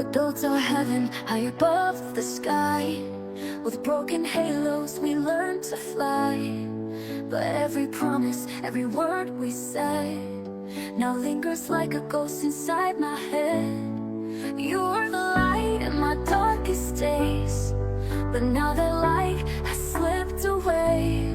We built our heaven high above the sky. With broken halos we learned to fly. But every promise, every word we said now lingers like a ghost inside my head. You were the light in my darkest days, but now that light has slipped away.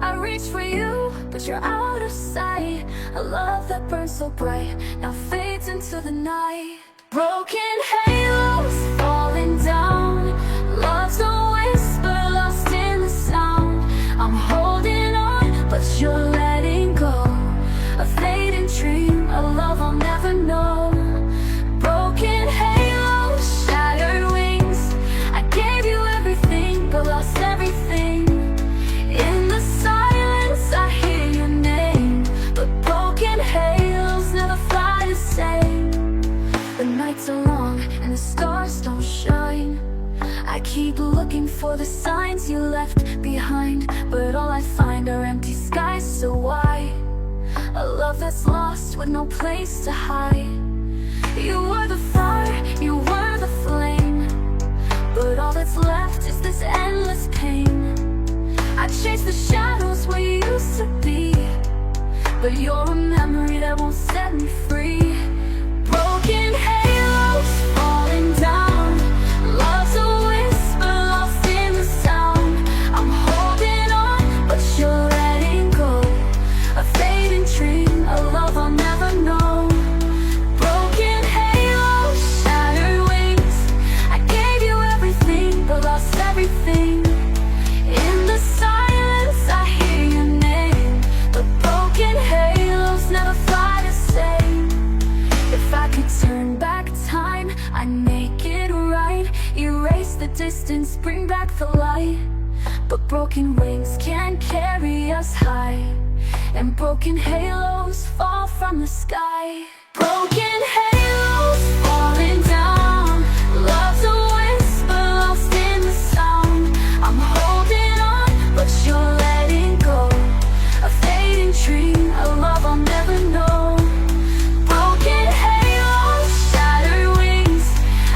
I reach for you, but you're out of sight. A love that burns so bright now fades into the night. Broken halos falling down. Love's a whisper lost in the sound. I'm holding on, but you're letting go. A fading dream, a love I'll never know. Broken halos, shattered wings. I gave you everything, but lost everything. In the silence I hear your name, but broken halos never fly the same. The nights are long and the stars don't shine. I keep looking for the signs you left behind, but all I find are empty skies so wide. A love that's lost with no place to hide. You were the fire, you were the flame, but all that's left is this endless pain. I chase the shadows where you used to be, but you're a memory that won't set me free. Broken halos falling down. Love's a whisper lost in the sound. I'm holding on, but you're letting go. A fading dream, a love I'll never know. Broken halos, shattered wings. I gave you everything, but lost everything. In the silence I hear your name, but broken halos never fly the same. If I could turn back time, I'd make it right. Erase the distance, bring back the light. But broken wings can't carry us high, and broken halos fall from the sky. Broken halos falling down. Love's a whisper lost in the sound. I'm holding on, but you're letting go. A fading dream, a love I'll never know. Broken halos, shattered wings.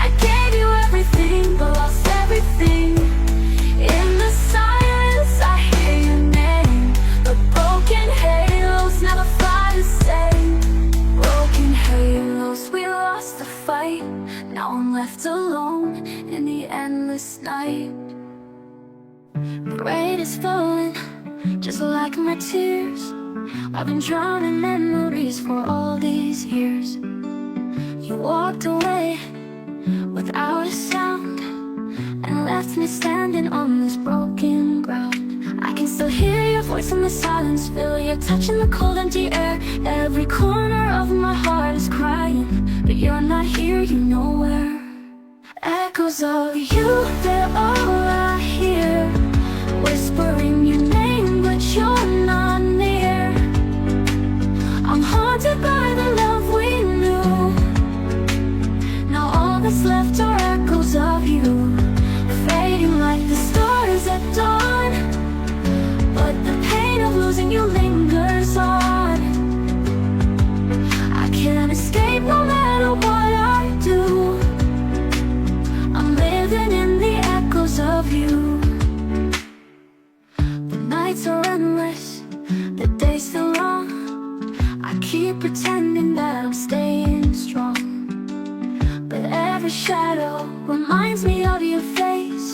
I gave you everything, but lost everything. In the silence I hear your name, but broken halos never fly the same. Broken halos, we lost the fight. Now I'm left alone in the endless night. Rain is falling, just like my tears. I've been drowning memories for all these years. You walked away without a sound and left me standing on this broken ground. I can still hear your voice in the silence, feel your touch in the cold empty air. Every corner of my heart is crying, but you're not here, you're nowhere. Echoes of you, they're all I hear, whispering your name, but you're not near. I'm haunted by the love we knew. Now all that's left are echoes of you, fading like the stars at dawn. But the pain of losing you lingers on. I can't escape no matter what I do. I'm living in the echoes of you. The nights are endless, the days feel long. I keep pretending that I'm staying strong, but every shadow reminds me of your face,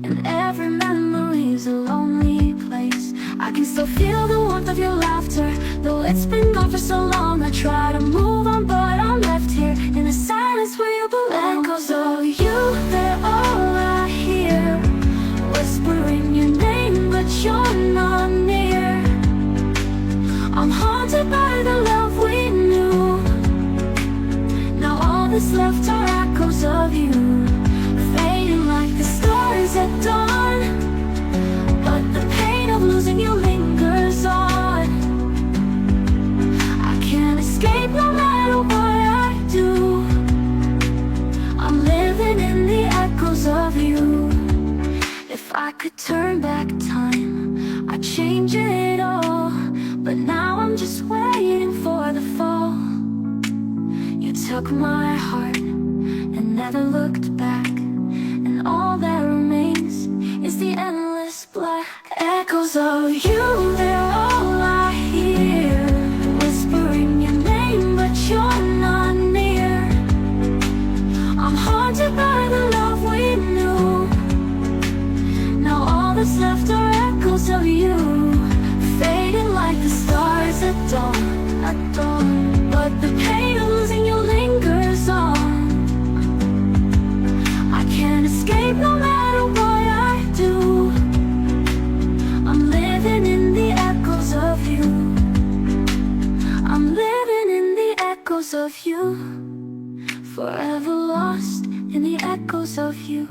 and every memory's a lonely place. I can still feel the warmth of your laughter, though it's been gone for so long. I try to move on, but I'm left here in the silence where you belong. Echoes of you, they're all I hear, whispering your name, but you're not near. I'm haunted by the love we knew. Now all that's left are echoes of you, fading like the stars at dawn. But the pain of losing you lingers on. I can't escape no matter what I do. I'm living in the echoes of you. If I could turn back time, I'd change it all, but now I'm just waiting for the fall. You took my heart and never looked back, and all that remains is the endless black. Echoes of you, they're all I hear, whispering your name, but you're not near. I'm haunted by the love we knew. Now all that's left are echoes of you, fading like the stars at dawn, at dawn. But the pain of losing you lingers on. I can't escape no matter what I do. I'm living in the echoes of you. I'm living in the echoes of you, forever lost in the echoes of you.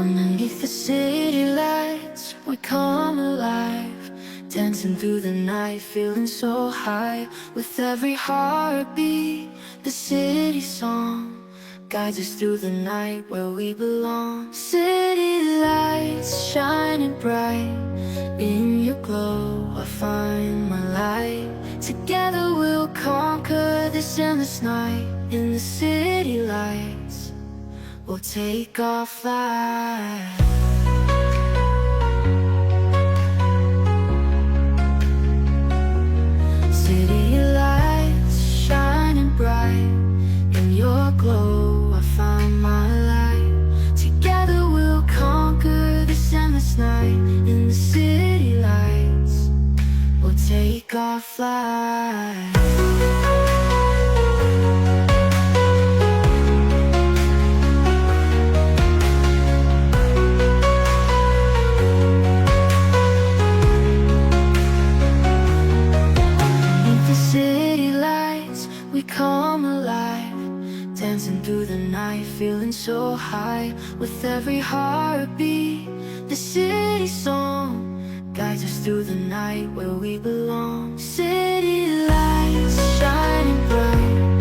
Underneath the city lights, we come alive, dancing through the night, feeling so high. With every heartbeat, the city song guides us through the night where we belong. City lights shining bright, in your glow I find my light. Together we'll conquer this endless night. In the city lights, we'll take our flight. City lights shining bright, in your glow I find my light. Together we'll conquer this endless night. In the city lights, we'll take our flight. We come alive, dancing through the night, feeling so high. With every heartbeat, the city song guides us through the night where we belong. City lights shining bright,